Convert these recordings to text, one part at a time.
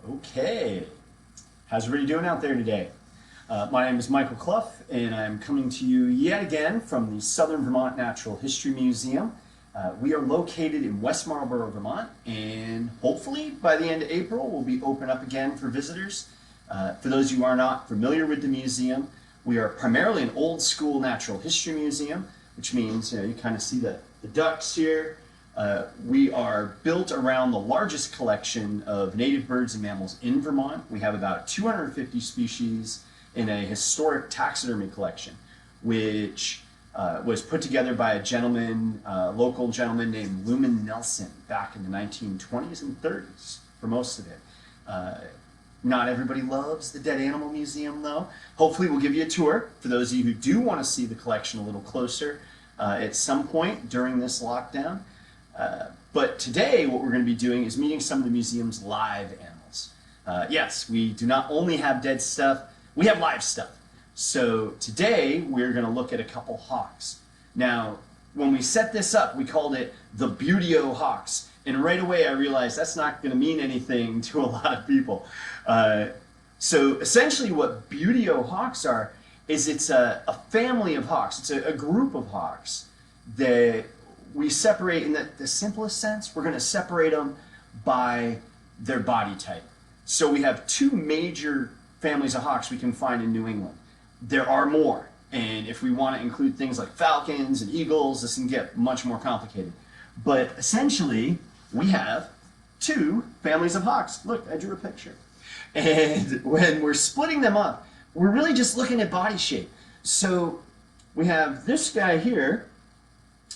Okay, how's everybody doing out there today? My name is Michael Clough, and I'm coming to you yet again from the Southern Vermont Natural History Museum. We are located in West Marlborough, Vermont, and hopefully by the end of April we'll be open up again for visitors. For those of you who are not familiar with the museum, we are primarily an old school natural history museum, which means you kind of see the ducks here. We are built around the largest collection of native birds and mammals in Vermont. We have about 250 species in a historic taxidermy collection, which was put together by a gentleman, local gentleman named Luman Nelson back in the 1920s and 30s for most of it. Not everybody loves the Dead Animal Museum though. Hopefully we'll give you a tour for those of you who do want to see the collection a little closer at some point during this lockdown. But today what we're going to be doing is meeting some of the museum's live animals. Yes, we do not only have dead stuff, we have live stuff. So today we're going to look at a couple hawks. Now, when we set this up, we called it the Buteo hawks. And right away I realized that's not going to mean anything to a lot of people. So essentially what Buteo hawks are is it's a family of hawks. It's a group of hawks that we separate in the simplest sense. We're going to separate them by their body type. So we have two major families of hawks we can find in New England. There are more, and if we want to include things like falcons and eagles, this can get much more complicated. But essentially, we have two families of hawks. Look, I drew a picture. And when we're splitting them up, we're really just looking at body shape. So we have this guy here.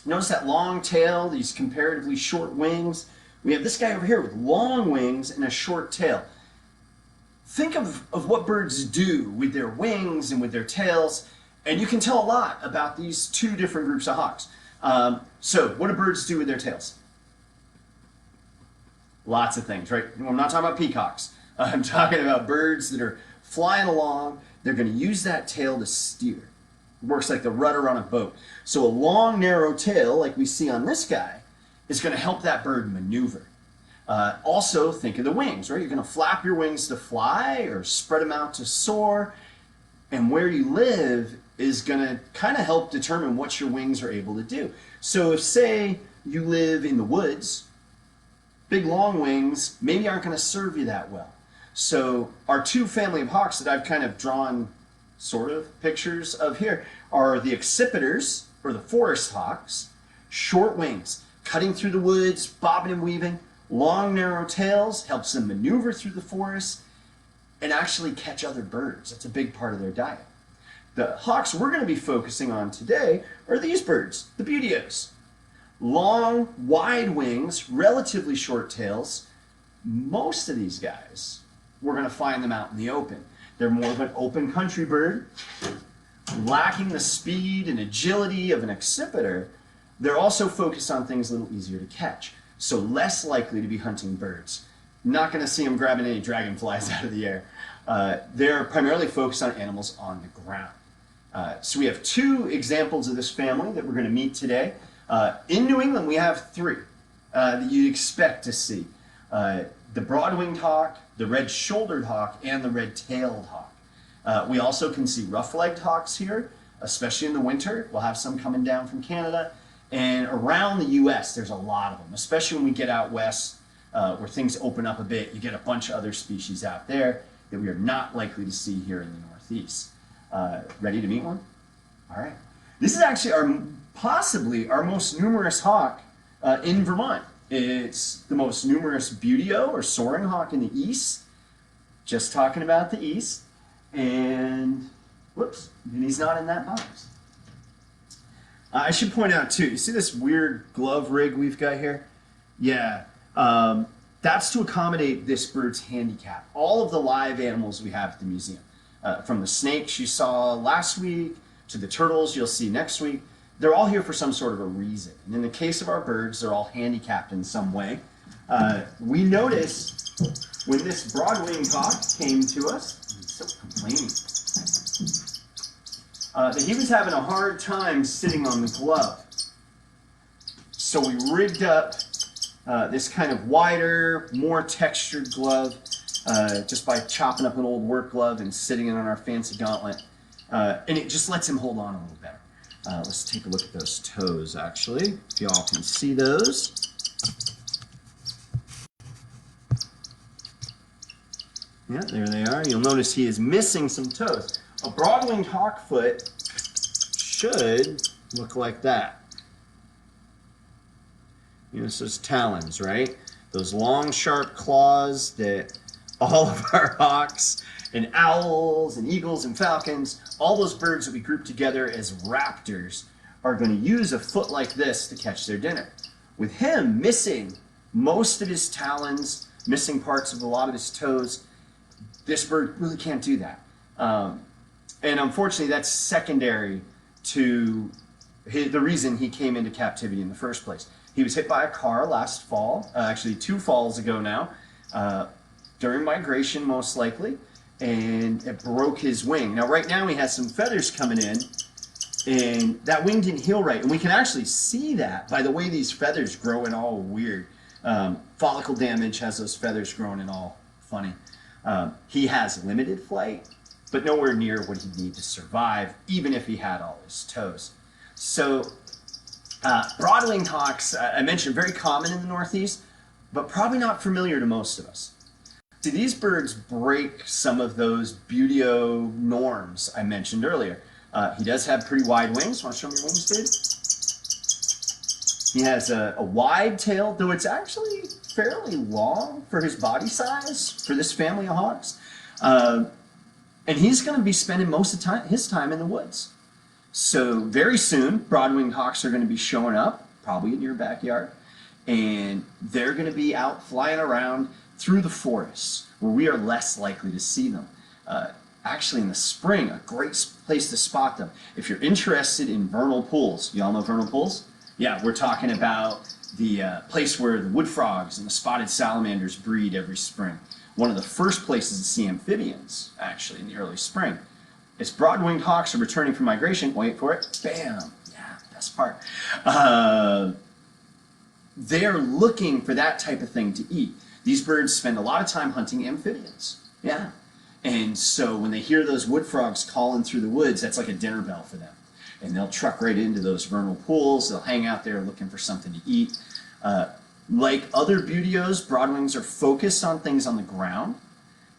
Notice that long tail, these comparatively short wings. We have this guy over here with long wings and a short tail. Think of what birds do with their wings and with their tails, and you can tell a lot about these two different groups of hawks. So what do birds do with their tails? Lots of things, right? I'm not talking about peacocks. I'm talking about birds that are flying along. They're going to use that tail to steer. It works like the rudder on a boat. So a long, narrow tail, like we see on this guy, is going to help that bird maneuver. Also, think of the wings, right? You're going to flap your wings to fly or spread them out to soar. And where you live is going to kind of help determine what your wings are able to do. So if, say, you live in the woods, big long wings maybe aren't going to serve you that well. So our two family of hawks that I've kind of drawn sort of pictures of here are the accipiters, or the forest hawks. Short wings, cutting through the woods, bobbing and weaving. Long, narrow tails helps them maneuver through the forest and actually catch other birds. That's a big part of their diet. The hawks we're going to be focusing on today are these birds, the Buteos. Long, wide wings, relatively short tails. Most of these guys, we're going to find them out in the open. They're more of an open country bird. Lacking the speed and agility of an accipiter, they're also focused on things a little easier to catch. So less likely to be hunting birds. Not going to see them grabbing any dragonflies out of the air. They're primarily focused on animals on the ground. So we have two examples of this family that we're going to meet today. In New England, we have three that you'd expect to see. The broad-winged hawk, the red-shouldered hawk, and the red-tailed hawk. We also can see rough-legged hawks here, especially in the winter. We'll have some coming down from Canada. And around the U.S., there's a lot of them, especially when we get out west where things open up a bit. You get a bunch of other species out there that we are not likely to see here in the Northeast. Ready to meet one? All right. This is actually possibly our most numerous hawk in Vermont. It's the most numerous Buteo, or soaring hawk, in the east. Just talking about the east. And, whoops, and he's not in that box. I should point out too, you see this weird glove rig we've got here? Yeah, that's to accommodate this bird's handicap. All of the live animals we have at the museum, from the snakes you saw last week to the turtles you'll see next week, they're all here for some sort of a reason. And in the case of our birds, they're all handicapped in some way. We noticed when this broad-winged hawk came to us, he's so complaining, that he was having a hard time sitting on the glove. So we rigged up this kind of wider, more textured glove just by chopping up an old work glove and sitting it on our fancy gauntlet. And it just lets him hold on a little better. Let's take a look at those toes, actually, if y'all can see those. Yeah, there they are. You'll notice he is missing some toes. A broad-winged hawkfoot should look like that. You know, this is talons, right? Those long, sharp claws that all of our hawks and owls and eagles and falcons, all those birds that we group together as raptors, are going to use a foot like this to catch their dinner. With him missing most of his talons, missing parts of a lot of his toes, this bird really can't do that. And unfortunately, that's secondary to the reason he came into captivity in the first place. He was hit by a car last fall, actually 2 falls ago now, during migration most likely, and it broke his wing. Now right now he has some feathers coming in, and that wing didn't heal right. And we can actually see that by the way these feathers grow in all weird. Follicle damage has those feathers growing in all funny. He has limited flight, but nowhere near what he'd need to survive, even if he had all his toes. So broad-winged hawks, I mentioned, very common in the Northeast, but probably not familiar to most of us. See, these birds break some of those buteo norms I mentioned earlier. He does have pretty wide wings. Want to show me your wings, dude? He has a wide tail, though it's actually fairly long for his body size for this family of hawks. And he's going to be spending most of his time in the woods. So very soon, broad-winged hawks are going to be showing up, probably in your backyard, and they're going to be out flying around through the forests where we are less likely to see them. Actually, in the spring, a great place to spot them. If you're interested in vernal pools, you all know vernal pools? Yeah, we're talking about the place where the wood frogs and the spotted salamanders breed every spring. One of the first places to see amphibians, actually, in the early spring. As broad-winged hawks are returning from migration, wait for it, bam, yeah, best part. They're looking for that type of thing to eat. These birds spend a lot of time hunting amphibians, yeah. And so when they hear those wood frogs calling through the woods, that's like a dinner bell for them. And they'll truck right into those vernal pools. They'll hang out there looking for something to eat. Like other buteos, broadwings are focused on things on the ground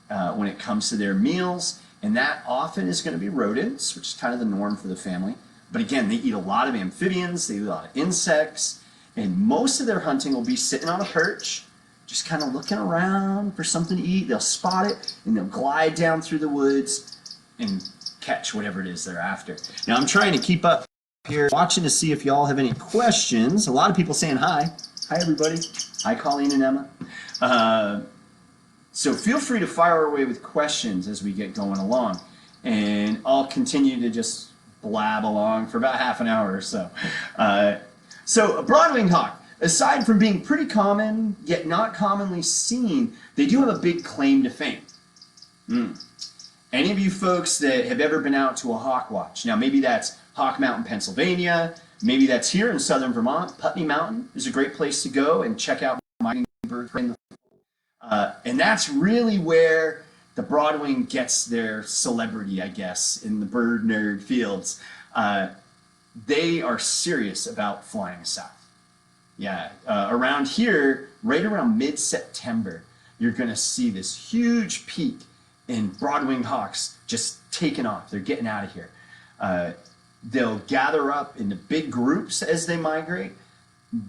when it comes to their meals. And that often is going to be rodents, which is kind of the norm for the family. But again, they eat a lot of amphibians. They eat a lot of insects. And most of their hunting will be sitting on a perch, just kind of looking around for something to eat. They'll spot it, and they'll glide down through the woods and catch whatever it is they're after. Now, I'm trying to keep up here, watching to see if y'all have any questions. A lot of people saying hi. Hi, everybody. Hi, Colleen and Emma. So feel free to fire away with questions as we get going along. And I'll continue to just blab along for about half an hour or so. So a broad-winged hawk, aside from being pretty common, yet not commonly seen, they do have a big claim to fame. Any of you folks that have ever been out to a hawk watch, now maybe that's Hawk Mountain, Pennsylvania, maybe that's here in southern Vermont. Putney Mountain is a great place to go and check out migrating birds. And that's really where the broadwing gets their celebrity, I guess, in the bird nerd fields. They are serious about flying south. Yeah, around here, right around mid-September, you're going to see this huge peak in broad-winged hawks just taking off. They're getting out of here. They'll gather up into big groups as they migrate.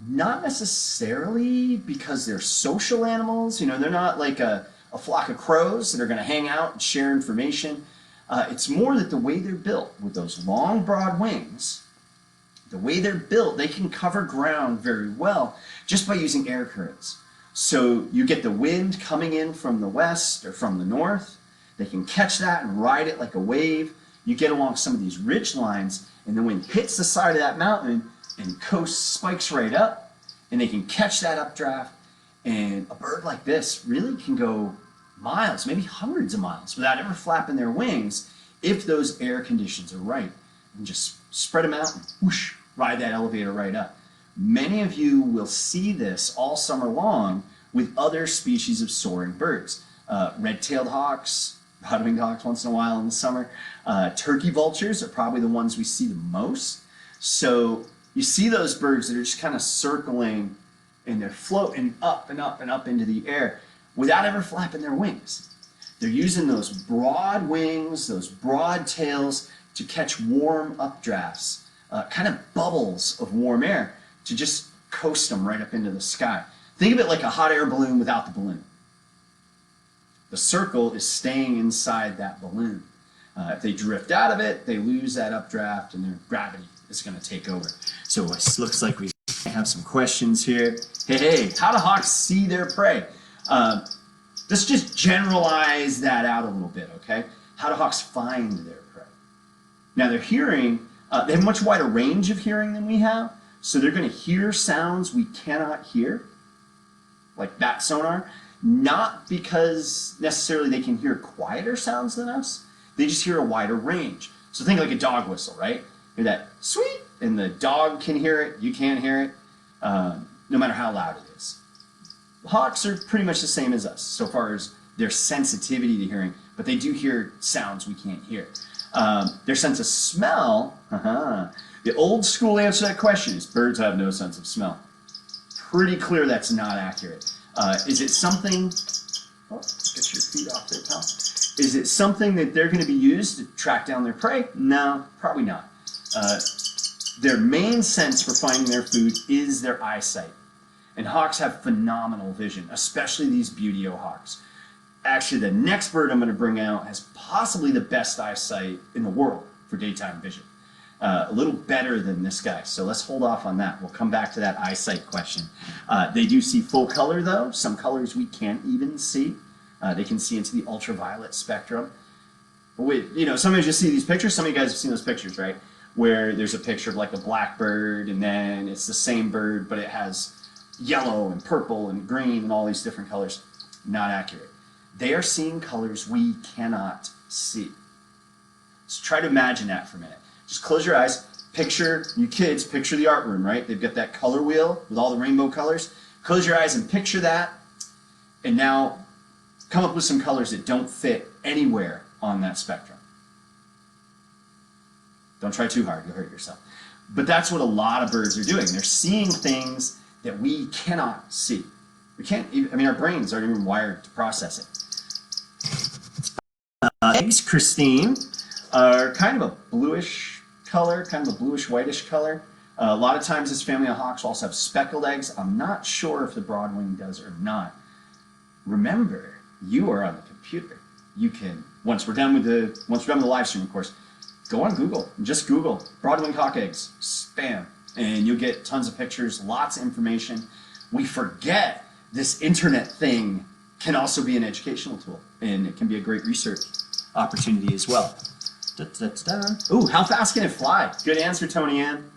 Not necessarily because they're social animals. You know, they're not like a flock of crows that are going to hang out and share information. It's more that the way they're built, with those long, broad wings, the way they're built, they can cover ground very well just by using air currents. So you get the wind coming in from the west or from the north. They can catch that and ride it like a wave. You get along some of these ridge lines, and the wind hits the side of that mountain, and coast spikes right up, and they can catch that updraft. And a bird like this really can go miles, maybe hundreds of miles, without ever flapping their wings if those air conditions are right. And just spread them out and whoosh, ride that elevator right up. Many of you will see this all summer long with other species of soaring birds. Red-tailed hawks, broad-winged hawks once in a while in the summer. Turkey vultures are probably the ones we see the most. So you see those birds that are just kind of circling and they're floating up and up and up into the air without ever flapping their wings. They're using those broad wings, those broad tails to catch warm updrafts, kind of bubbles of warm air to just coast them right up into the sky. Think of it like a hot air balloon without the balloon. The circle is staying inside that balloon. If they drift out of it, they lose that updraft and their gravity is going to take over. So it looks like we have some questions here. Hey, how do hawks see their prey? Let's just generalize that out a little bit, okay? How do hawks find their prey? Now they're hearing, they have a much wider range of hearing than we have, so they're going to hear sounds we cannot hear, like bat sonar, not because necessarily they can hear quieter sounds than us, they just hear a wider range. So think like a dog whistle, right? Hear that sweet, and the dog can hear it, you can't hear it, no matter how loud it is. Hawks are pretty much the same as us, so far as their sensitivity to hearing, but they do hear sounds we can't hear. Their sense of smell, the old school answer to that question is birds have no sense of smell. Pretty clear that's not accurate. Is it something, get your feet off there, pal. Is it something that they're going to be used to track down their prey? No, probably not. Their main sense for finding their food is their eyesight. And hawks have phenomenal vision, especially these buteo hawks. Actually, the next bird I'm going to bring out has possibly the best eyesight in the world for daytime vision. A little better than this guy, so let's hold off on that. We'll come back to that eyesight question. They do see full color, though. Some colors we can't even see. They can see into the ultraviolet spectrum. Sometimes you see these pictures. Some of you guys have seen those pictures, right? Where there's a picture of like a blackbird, and then it's the same bird, but it has yellow and purple and green and all these different colors. Not accurate. They are seeing colors we cannot see. So try to imagine that for a minute. Just close your eyes. Picture, you kids, picture the art room, right? They've got that color wheel with all the rainbow colors. Close your eyes and picture that. And now come up with some colors that don't fit anywhere on that spectrum. Don't try too hard, you'll hurt yourself. But that's what a lot of birds are doing. They're seeing things that we cannot see. We can't even, our brains aren't even wired to process it. Eggs, Christine, are kind of a bluish color, kind of a bluish-whitish color. A lot of times this family of hawks also have speckled eggs. I'm not sure if the broadwing does or not. Remember, you are on the computer. You can, once we're done with the live stream, of course, go on Google and just Google broadwing hawk eggs, spam, and you'll get tons of pictures, lots of information. We forget this internet thing can also be an educational tool, and it can be a great research opportunity as well. Ooh, how fast can it fly? Good answer, Tony Ann,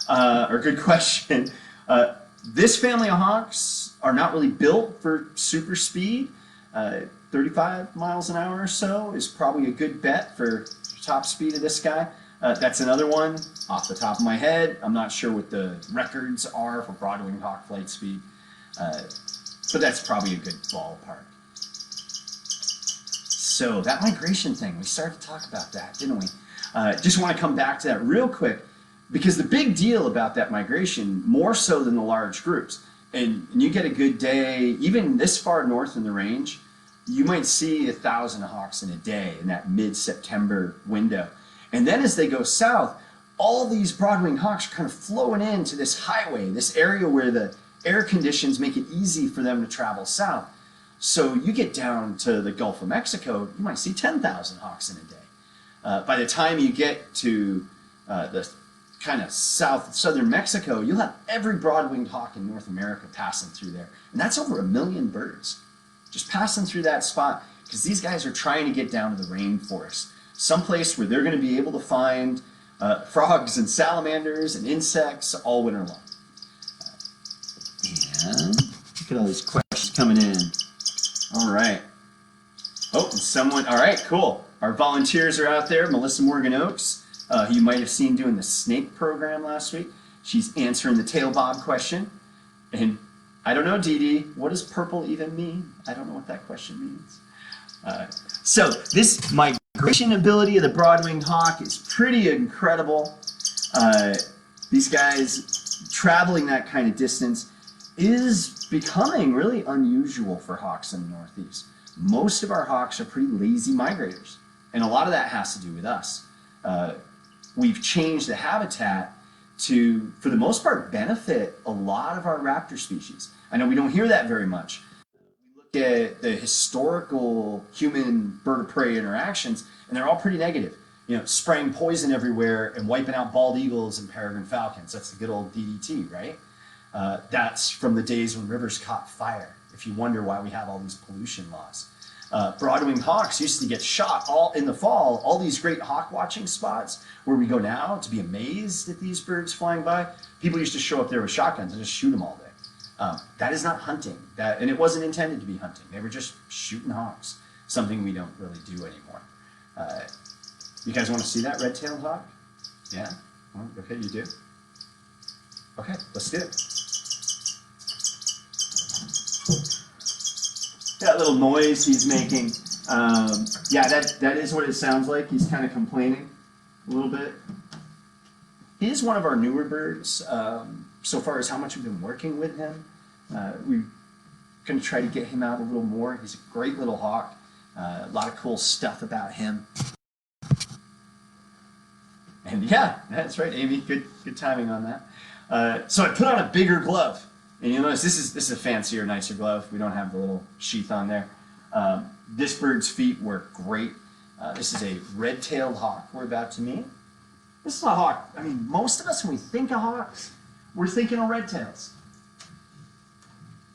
or good question. This family of hawks are not really built for super speed. 35 miles an hour or so is probably a good bet for top speed of this guy. That's another one off the top of my head. I'm not sure what the records are for broadwing hawk flight speed, but that's probably a good ballpark. So that migration thing, we started to talk about that, didn't we? Just want to come back to that real quick, because the big deal about that migration, more so than the large groups, and you get a good day, even this far north in the range, you might see 1,000 hawks in a day in that mid-September window. And then as they go south, all these broadwing hawks are kind of flowing into this highway, this area where the air conditions make it easy for them to travel south. So you get down to the Gulf of Mexico, you might see 10,000 hawks in a day. By the time you get to the kind of southern Mexico, you'll have every broad-winged hawk in North America passing through there. And that's over 1 million birds just passing through that spot, because these guys are trying to get down to the rainforest, someplace where they're going to be able to find frogs and salamanders and insects all winter long. And look at all these questions coming in. All right. Oh, and someone, all right, cool. Our volunteers are out there. Melissa Morgan Oaks, who you might have seen doing the snake program last week. She's answering the tail bob question. And I don't know, Dee Dee, what does purple even mean? I don't know what that question means. So this migration ability of the broad-winged hawk is pretty incredible. These guys traveling that kind of distance is becoming really unusual for hawks in the Northeast. Most of our hawks are pretty lazy migrators, and a lot of that has to do with us. We've changed the habitat to, for the most part, benefit a lot of our raptor species. I know we don't hear that very much. We look at the historical human bird of prey interactions, and they're all pretty negative. You know, spraying poison everywhere and wiping out bald eagles and peregrine falcons. That's the good old DDT, right? That's from the days when rivers caught fire, if you wonder why we have all these pollution laws. Broad-winged hawks used to get shot all in the fall. All these great hawk watching spots where we go now to be amazed at these birds flying by. People used to show up there with shotguns and just shoot them all day. That is not hunting. And it wasn't intended to be hunting. They were just shooting hawks, something we don't really do anymore. You guys want to see that red-tailed hawk? Yeah? Okay, you do? Okay, let's do it. That little noise he's making, yeah, that is what it sounds like. He's kind of complaining a little bit. He is one of our newer birds, so far as how much we've been working with him. We're going to try to get him out a little more. He's a great little hawk. A lot of cool stuff about him. And yeah, that's right, Amy. Good timing on that. So I put on a bigger glove. And you'll notice this is a fancier, nicer glove. We don't have the little sheath on there. This bird's feet work great. This is a red-tailed hawk we're about to meet. This is a hawk. I mean, most of us, when we think of hawks, we're thinking of red tails.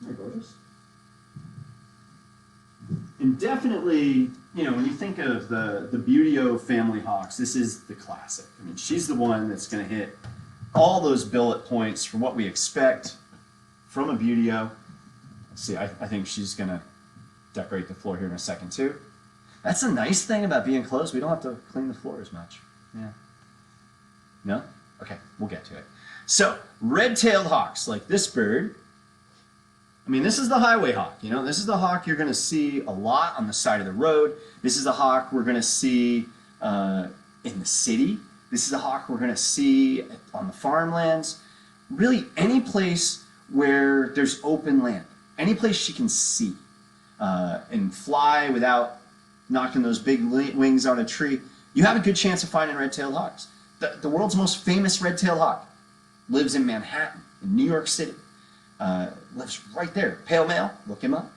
They're gorgeous. And definitely, you know, when you think of the Buteo family hawks, this is the classic. I mean, she's the one that's going to hit all those bullet points for what we expect from a Buteo. Let's see, I think she's going to decorate the floor here in a second, too. That's the nice thing about being close. We don't have to clean the floor as much. Yeah. No? Okay, we'll get to it. So, red-tailed hawks, like this bird. I mean, this is the highway hawk. You know, this is the hawk you're going to see a lot on the side of the road. This is the hawk we're going to see in the city. This is the hawk we're going to see on the farmlands. Really, any place where there's open land, any place she can see and fly without knocking those big wings on a tree, you have a good chance of finding red-tailed hawks. The world's most famous red-tailed hawk lives in Manhattan, in New York City. Lives right there. Pale male, look him up.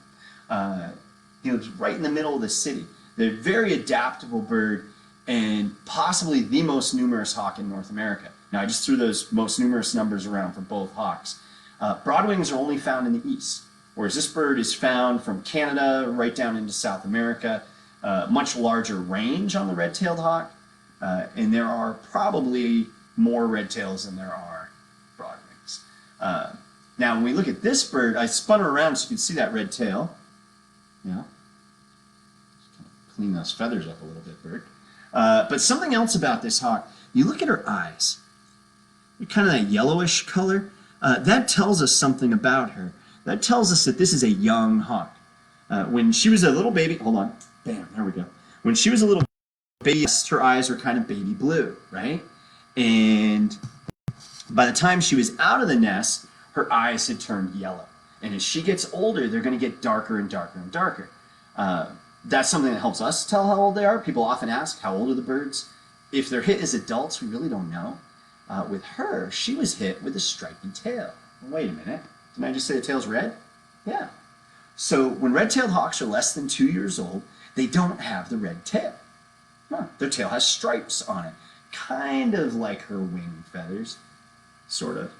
He lives right in the middle of the city. They're a very adaptable bird and possibly the most numerous hawk in North America. Now, I just threw those most numerous numbers around for both hawks. Broadwings are only found in the east, whereas this bird is found from Canada right down into South America. Much larger range on the red-tailed hawk, and there are probably more red tails than there are broadwings. Now, when we look at this bird, I spun her around so you can see that red tail. Yeah. Clean those feathers up a little bit, bird. But something else about this hawk, you look at her eyes. They're kind of that yellowish color. That tells us something about her. That tells us that this is a young hawk. When she was a little baby, hold on, bam, there we go. When she was a little baby, her eyes were kind of baby blue, right? And by the time she was out of the nest, her eyes had turned yellow. And as she gets older, they're going to get darker and darker and darker. That's something that helps us tell how old they are. People often ask, how old are the birds? If they're hit as adults, we really don't know. With her, she was hit with a stripy tail. Wait a minute, didn't I just say the tail's red? Yeah. So when red-tailed hawks are less than 2 years old, they don't have the red tail. No, their tail has stripes on it, kind of like her wing feathers, sort of.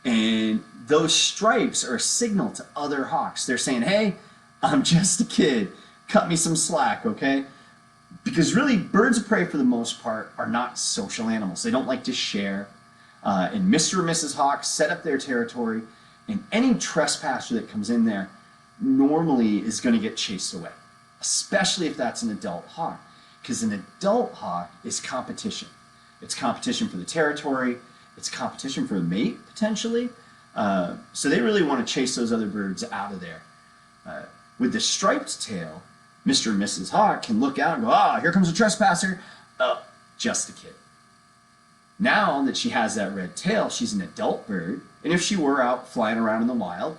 And those stripes are a signal to other hawks. They're saying, hey, I'm just a kid. Cut me some slack, okay? Because really, birds of prey, for the most part, are not social animals. They don't like to share. And Mr. or Mrs. Hawk set up their territory, and any trespasser that comes in there normally is going to get chased away, especially if that's an adult hawk. Because an adult hawk is competition. It's competition for the territory. It's competition for a mate, potentially. So they really want to chase those other birds out of there. With the striped tail, Mr. and Mrs. Hawk can look out and go, ah, here comes a trespasser. Oh, just a kid. Now that she has that red tail, she's an adult bird, and if she were out flying around in the wild,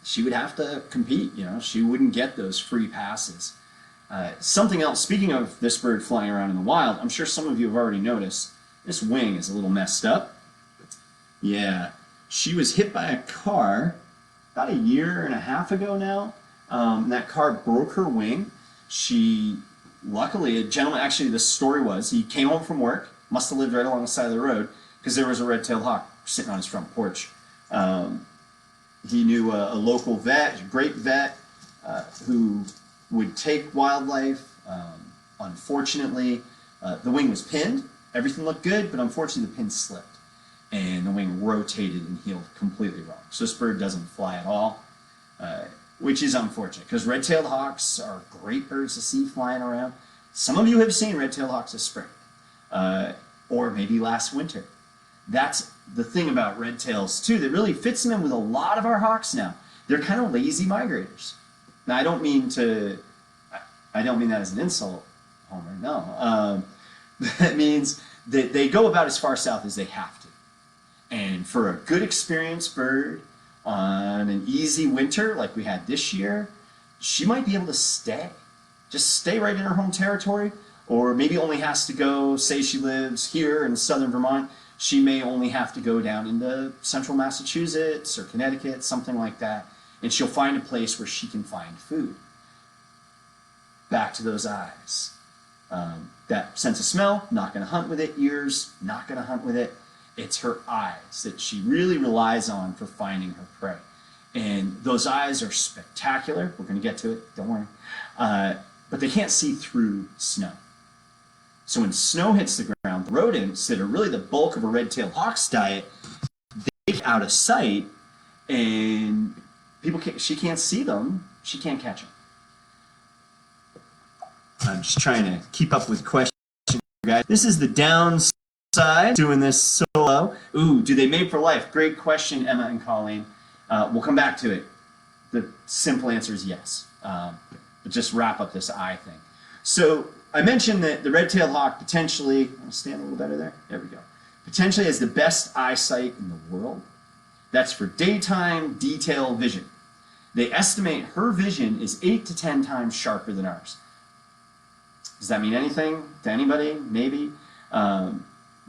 she would have to compete. She wouldn't get those free passes. Something else, speaking of this bird flying around in the wild, I'm sure some of you have already noticed, this wing is a little messed up. Yeah, she was hit by a car about a year and a half ago now. That car broke her wing. Luckily, a gentleman, actually the story was, he came home from work, must have lived right along the side of the road, because there was a red-tailed hawk sitting on his front porch. He knew a local vet, a great vet, who would take wildlife. Unfortunately, the wing was pinned. Everything looked good, but unfortunately the pin slipped, and the wing rotated and healed completely wrong. So this bird doesn't fly at all, which is unfortunate, because red-tailed hawks are great birds to see flying around. Some of you have seen red-tailed hawks this spring, or maybe last winter. That's the thing about red tails too that really fits them in with a lot of our hawks now. They're kind of lazy migrators. Now I don't mean that as an insult, Homer. No, that means that they go about as far south as they have to. And for a good experienced bird on an easy winter like we had this year, she might be able to stay. Just stay right in her home territory, or maybe only has to go, say she lives here in southern Vermont, she may only have to go down into central Massachusetts or Connecticut, something like that, and she'll find a place where she can find food. Back to those eyes. That sense of smell, not going to hunt with it. Ears, not going to hunt with it. It's her eyes that she really relies on for finding her prey. And those eyes are spectacular. We're going to get to it, don't worry. But they can't see through snow. So when snow hits the ground, the rodents that are really the bulk of a red-tailed hawk's diet, they get out of sight, and she can't see them, she can't catch them. I'm just trying to keep up with questions, guys. This is the downside doing this solo. Ooh, do they mate for life? Great question, Emma and Colleen. We'll come back to it. The simple answer is yes. But just wrap up this eye thing. So I mentioned that the red-tailed hawk potentially, I'll stand a little better there. There we go. Potentially has the best eyesight in the world. That's for daytime detail vision. They estimate her vision is 8 to 10 times sharper than ours. Does that mean anything to anybody? Maybe.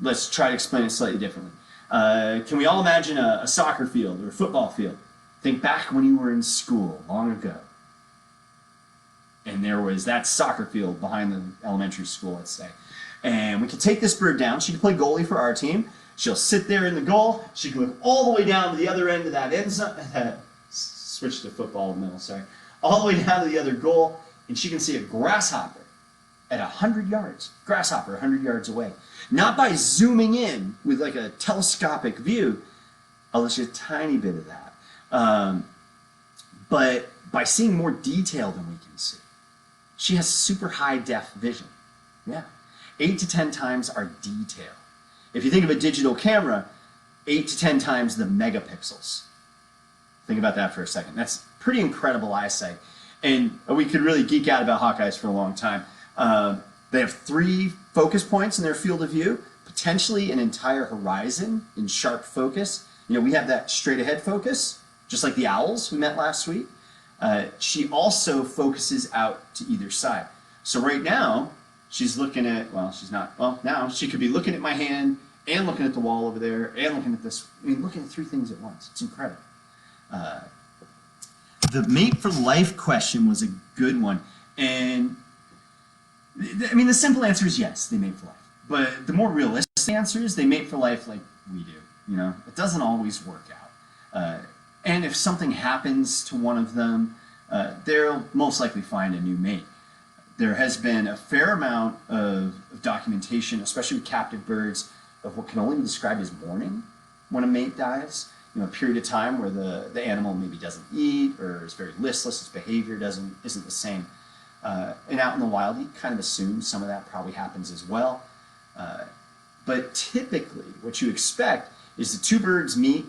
Let's try to explain it slightly differently. Can we all imagine a soccer field or a football field? Think back when you were in school long ago. And there was that soccer field behind the elementary school, let's say. And we could take this bird down. She could play goalie for our team. She'll sit there in the goal. She can look all the way down to the other end of that end zone. Switch to football in the middle, sorry. All the way down to the other goal. And she can see a grasshopper at 100 yards. Grasshopper 100 yards away. Not by zooming in with like a telescopic view, although she's a tiny bit of that. But by seeing more detail than we can see. She has super high def vision. Yeah. 8 to 10 times our detail. If you think of a digital camera, 8 to 10 times the megapixels. Think about that for a second. That's pretty incredible eyesight. And we could really geek out about hawkeyes for a long time. They have 3 focus points in their field of view, potentially an entire horizon in sharp focus. We have that straight ahead focus, just like the owls we met last week. She also focuses out to either side. So right now, she's looking at, well, she's not, well, now she could be looking at my hand and looking at the wall over there and looking at this, looking at 3 things at once. It's incredible. The mate for life question was a good one. And, the simple answer is yes, they mate for life. But the more realistic answer is they mate for life like we do. It doesn't always work out. And if something happens to one of them, they'll most likely find a new mate. There has been a fair amount of documentation, especially with captive birds, of what can only be described as mourning when a mate dies. A period of time where the animal maybe doesn't eat or is very listless, its behavior isn't the same. And out in the wild, you kind of assume some of that probably happens as well. But typically, what you expect is the 2 birds meet,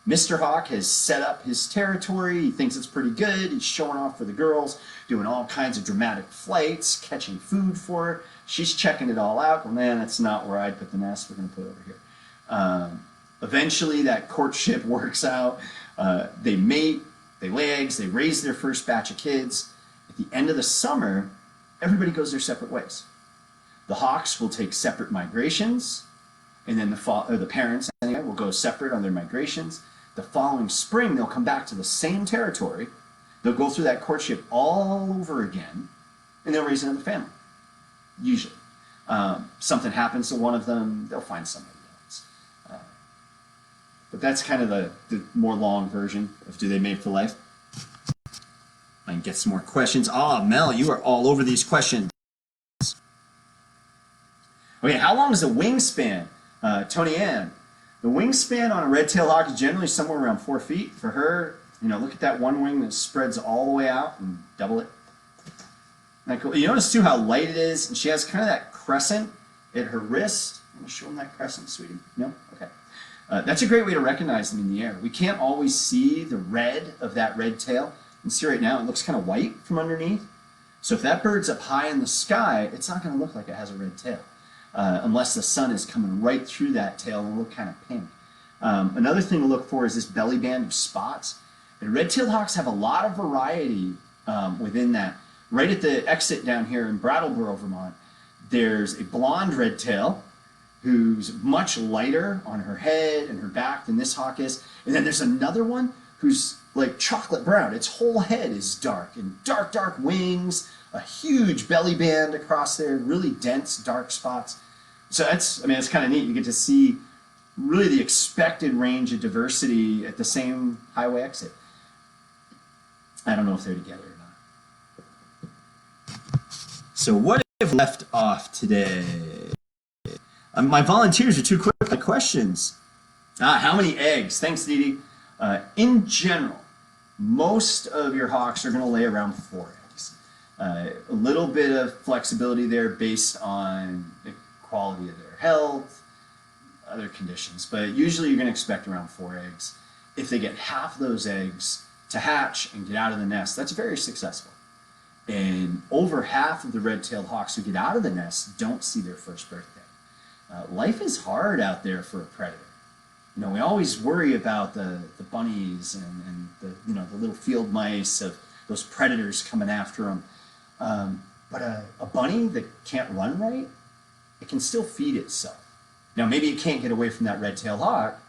Mr. Hawk has set up his territory. He thinks it's pretty good. He's showing off for the girls, doing all kinds of dramatic flights, catching food for her. She's checking it all out. Well, man, that's not where I'd put the nest. We're going to put it over here. Eventually, that courtship works out. They mate, they lay eggs, they raise their first batch of kids. At the end of the summer, everybody goes their separate ways. The hawks will take separate migrations, and then the parents anyway will go separate on their migrations. The following spring, they'll come back to the same territory. They'll go through that courtship all over again, and they'll raise another family. Usually, something happens to one of them, they'll find somebody else. But that's kind of the more long version of do they mate for life. I can get some more questions. Mel, you are all over these questions. Okay, how long is the wingspan? Tony Ann, the wingspan on a red-tailed hawk is generally somewhere around 4 feet. For her, look at that one wing that spreads all the way out and double it. Isn't that cool? You notice too how light it is, and she has kind of that crescent at her wrist. I'm going to show them that crescent, sweetie. No? Okay. That's a great way to recognize them in the air. We can't always see the red of that red tail. You can see right now it looks kind of white from underneath. So if that bird's up high in the sky, it's not going to look like it has a red tail. Unless the sun is coming right through that tail and look kind of pink. Another thing to look for is this belly band of spots. And red-tailed hawks have a lot of variety within that. Right at the exit down here in Brattleboro, Vermont, there's a blonde red-tail who's much lighter on her head and her back than this hawk is. And then there's another one who's like chocolate brown. Its whole head is dark, and dark, dark wings, a huge belly band across there, really dense, dark spots. So it's kind of neat. You get to see really the expected range of diversity at the same highway exit. I don't know if they're together or not. So what have we left off today? My volunteers are too quick for questions. How many eggs? Thanks, Dee Dee. In general, most of your hawks are going to lay around 4 eggs. A little bit of flexibility there based on the quality of their health, other conditions, but usually you're going to expect around 4 eggs. If they get half those eggs to hatch and get out of the nest, that's very successful. And over half of the red-tailed hawks who get out of the nest don't see their first birthday. Life is hard out there for a predator. We always worry about the bunnies and the little field mice of those predators coming after them. But a bunny that can't run right, it can still feed itself. Now, maybe it can't get away from that red-tailed hawk,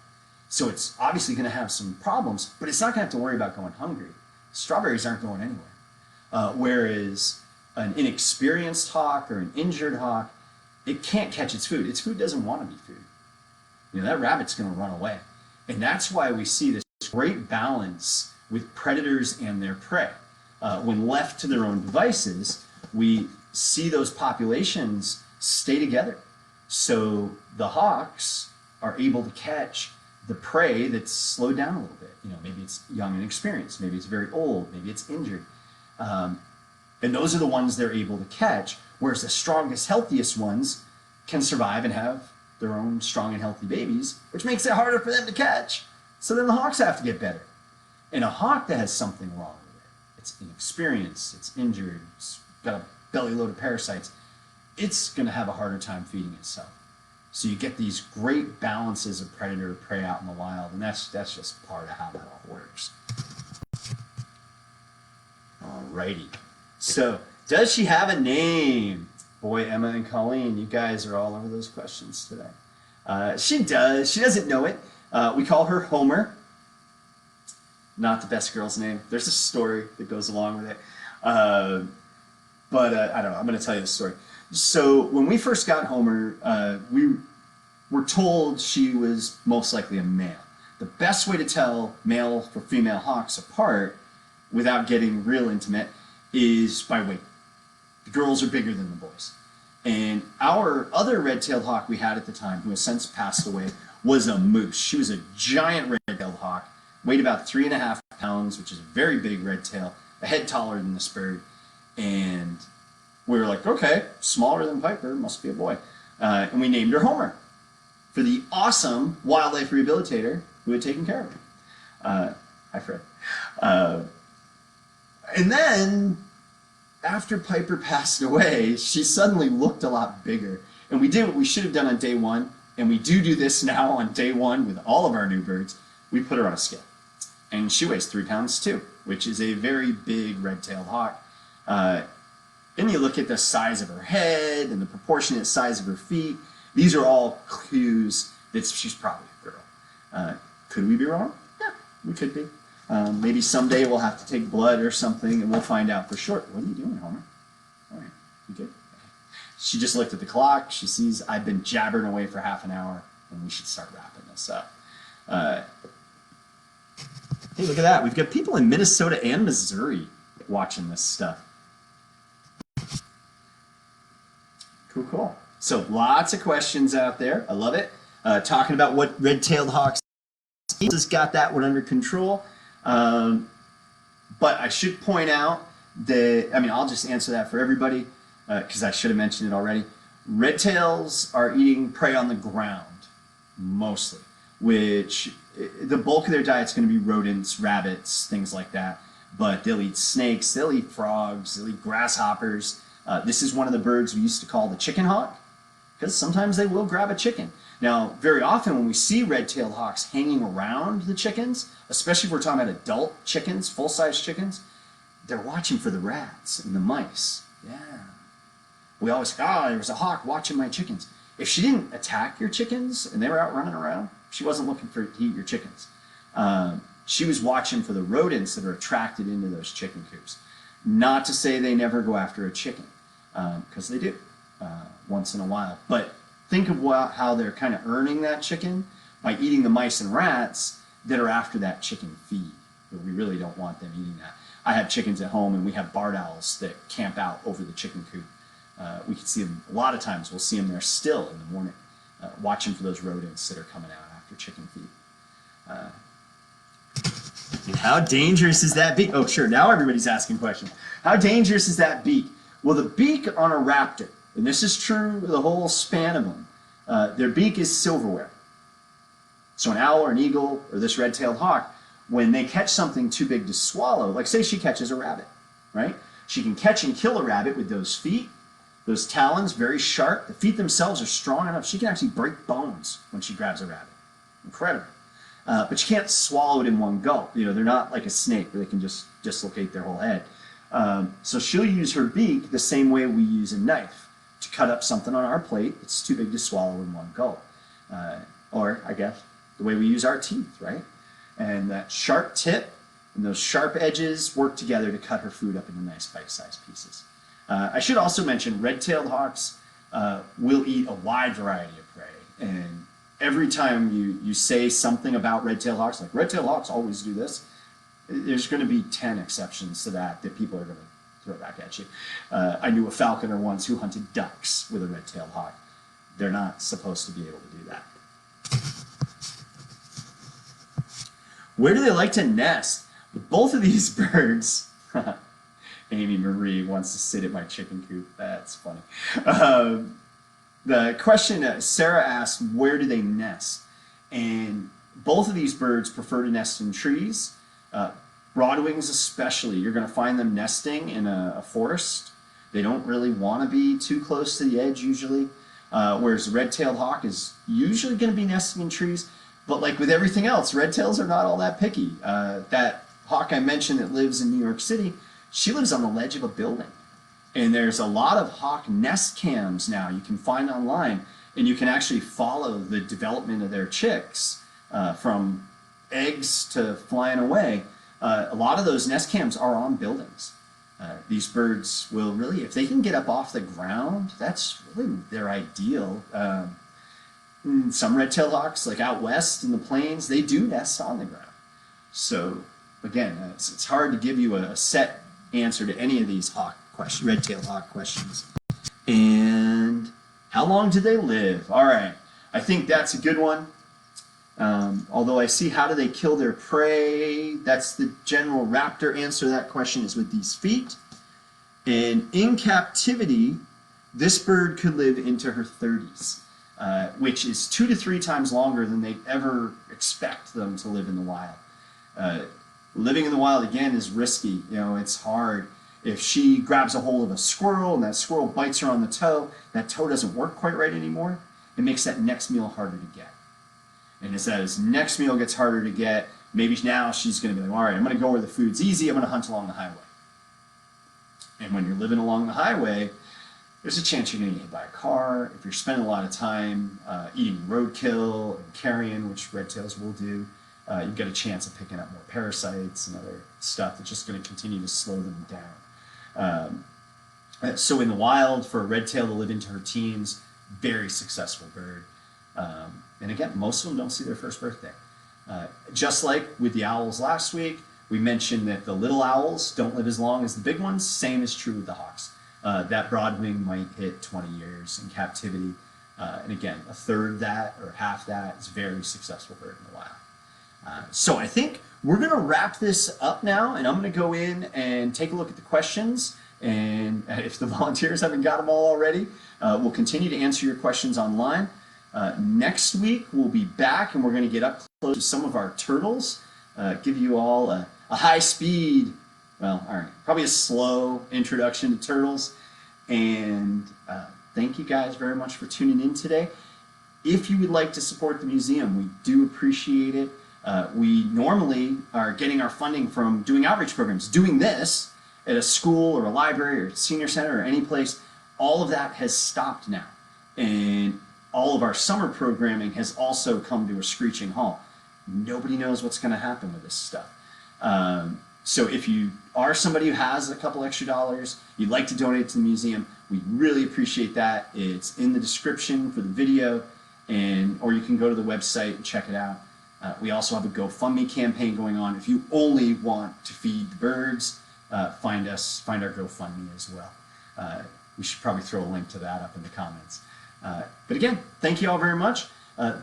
so it's obviously going to have some problems, but it's not going to have to worry about going hungry. Strawberries aren't going anywhere. Whereas an inexperienced hawk or an injured hawk, it can't catch its food. Its food doesn't want to be food. That rabbit's going to run away. And that's why we see this great balance with predators and their prey. When left to their own devices, we see those populations stay together. So the hawks are able to catch the prey that's slowed down a little bit. Maybe it's young and inexperienced, maybe it's very old, maybe it's injured. And those are the ones they're able to catch, whereas the strongest, healthiest ones can survive and have their own strong and healthy babies, which makes it harder for them to catch. So then the hawks have to get better. And a hawk that has something wrong with it, it's inexperienced, it's injured, it's got a belly load of parasites, it's going to have a harder time feeding itself. So you get these great balances of predator and prey out in the wild, and that's just part of how that all works. Alrighty. So, does she have a name? Boy, Emma and Colleen, you guys are all over those questions today. She does. She doesn't know it. We call her Homer. Not the best girl's name. There's a story that goes along with it. But I don't know. I'm going to tell you the story. So when we first got Homer, we were told she was most likely a male. The best way to tell male for female hawks apart without getting real intimate is by weight. The girls are bigger than the boys. And our other red-tailed hawk we had at the time, who has since passed away, was a moose. She was a giant red-tailed hawk, weighed about 3.5 pounds, which is a very big red tail, a head taller than this bird. And we were like, okay, smaller than Piper, must be a boy. And we named her Homer for the awesome wildlife rehabilitator who had taken care of her. Hi, Fred. Uh, and then, after Piper passed away, she suddenly looked a lot bigger. And we did what we should have done on day one, and we do this now on day one with all of our new birds. We put her on a scale. And she weighs 3 pounds too, which is a very big red-tailed hawk. Then you look at the size of her head and the proportionate size of her feet. These are all clues that she's probably a girl. Could we be wrong? Yeah, we could be. Maybe someday we'll have to take blood or something and we'll find out for sure. What are you doing, Homer? All right, you good? She just looked at the clock. She sees I've been jabbering away for half an hour and we should start wrapping this up. Hey, look at that. We've got people in Minnesota and Missouri watching this stuff. Cool, cool. So lots of questions out there. I love it. Talking about what red-tailed hawks eat. Just got that one under control. But I should point out that, I'll just answer that for everybody because I should have mentioned it already. Red-tails are eating prey on the ground, mostly, which the bulk of their diet's going to be rodents, rabbits, things like that. But they'll eat snakes, they'll eat frogs, they'll eat grasshoppers. This is one of the birds we used to call the chicken hawk, because sometimes they will grab a chicken. Now, very often when we see red-tailed hawks hanging around the chickens, especially if we're talking about adult chickens, full-size chickens, they're watching for the rats and the mice. Yeah. We always say, there was a hawk watching my chickens. If she didn't attack your chickens and they were out running around, she wasn't looking to eat your chickens. She was watching for the rodents that are attracted into those chicken coops. Not to say they never go after a chicken, because they do once in a while. But think of how they're kind of earning that chicken by eating the mice and rats that are after that chicken feed. But we really don't want them eating that. I have chickens at home, and we have barred owls that camp out over the chicken coop. We can see them a lot of times. We'll see them there still in the morning, watching for those rodents that are coming out after chicken feed. And how dangerous is that beak? Oh, sure. Now everybody's asking questions. How dangerous is that beak? Well, the beak on a raptor, and this is true the whole span of them, their beak is silverware. So an owl or an eagle or this red-tailed hawk, when they catch something too big to swallow, like say she catches a rabbit, right? She can catch and kill a rabbit with those feet, those talons, very sharp. The feet themselves are strong enough. She can actually break bones when she grabs a rabbit. Incredible. But you can't swallow it in one gulp. They're not like a snake where they can just dislocate their whole head. So she'll use her beak the same way we use a knife to cut up something on our plate. It's too big to swallow in one gulp. Or, I guess, the way we use our teeth, right? And that sharp tip and those sharp edges work together to cut her food up into nice bite-sized pieces. I should also mention red-tailed hawks will eat a wide variety of prey. And every time you say something about red-tailed hawks, like red-tailed hawks always do this, there's going to be 10 exceptions to that people are going to throw back at you. I knew a falconer once who hunted ducks with a red-tailed hawk. They're not supposed to be able to do that. Where do they like to nest? Both of these birds, Amy Marie wants to sit at my chicken coop. That's funny. The question Sarah asked, where do they nest? And both of these birds prefer to nest in trees. Broadwings especially, you're going to find them nesting in a forest. They don't really want to be too close to the edge usually, whereas the red-tailed hawk is usually going to be nesting in trees. But like with everything else, red-tails are not all that picky. That hawk I mentioned that lives in New York City, she lives on the ledge of a building. And there's a lot of hawk nest cams now you can find online, and you can actually follow the development of their chicks from eggs to flying away. A lot of those nest cams are on buildings. These birds will really, if they can get up off the ground, that's really their ideal. Some red-tailed hawks, like out west in the plains, they do nest on the ground. So again, it's hard to give you a set answer to any of these red-tailed hawk questions. And how long do they live? All right, I think that's a good one. Although I see how do they kill their prey, that's the general raptor answer to that question is with these feet. And in captivity, this bird could live into her 30s, which is 2 to 3 times longer than they ever expect them to live in the wild. Living in the wild, again, is risky. You know, it's hard. If she grabs a hold of a squirrel and that squirrel bites her on the toe, that toe doesn't work quite right anymore. It makes that next meal harder to get. And as that next meal gets harder to get, maybe now she's going to be like, all right, I'm going to go where the food's easy. I'm going to hunt along the highway. And when you're living along the highway, there's a chance you're going to get hit by a car. If you're spending a lot of time eating roadkill and carrion, which red tails will do, you've got a chance of picking up more parasites and other stuff that's just going to continue to slow them down. So in the wild, for a red tail to live into her teens, very successful bird. And again, most of them don't see their first birthday. Just like with the owls last week, we mentioned that the little owls don't live as long as the big ones. Same is true with the hawks. That broadwing might hit 20 years in captivity. And again, a third that or half that is a very successful bird in the wild. So I think we're going to wrap this up now, and I'm going to go in and take a look at the questions. And if the volunteers haven't got them all already, we'll continue to answer your questions online. Next week, we'll be back, and we're going to get up close to some of our turtles, give you all a high speed, well, all right, probably a slow introduction to turtles. And thank you guys very much for tuning in today. If you would like to support the museum, we do appreciate it. We normally are getting our funding from doing outreach programs. Doing this at a school or a library or a senior center or any place, all of that has stopped now. And all of our summer programming has also come to a screeching halt. Nobody knows what's going to happen with this stuff. So if you are somebody who has a couple extra dollars, you'd like to donate to the museum, we really appreciate that. It's in the description for the video, or you can go to the website and check it out. We also have a GoFundMe campaign going on. If you only want to feed the birds, find our GoFundMe as well. We should probably throw a link to that up in the comments. But again, thank you all very much.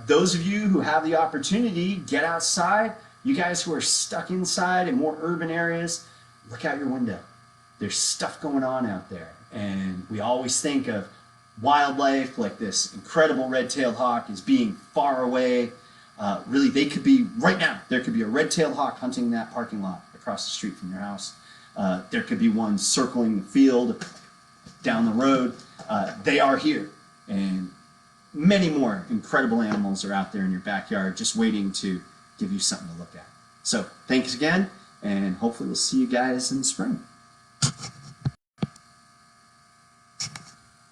Those of you who have the opportunity, get outside. You guys who are stuck inside in more urban areas, look out your window. There's stuff going on out there. And we always think of wildlife like this incredible red-tailed hawk as being far away. Really, they could be right now. There could be a red-tailed hawk hunting that parking lot across the street from your house. There could be one circling the field down the road. They are here. And many more incredible animals are out there in your backyard just waiting to give you something to look at. So thanks again, and hopefully we'll see you guys in the spring.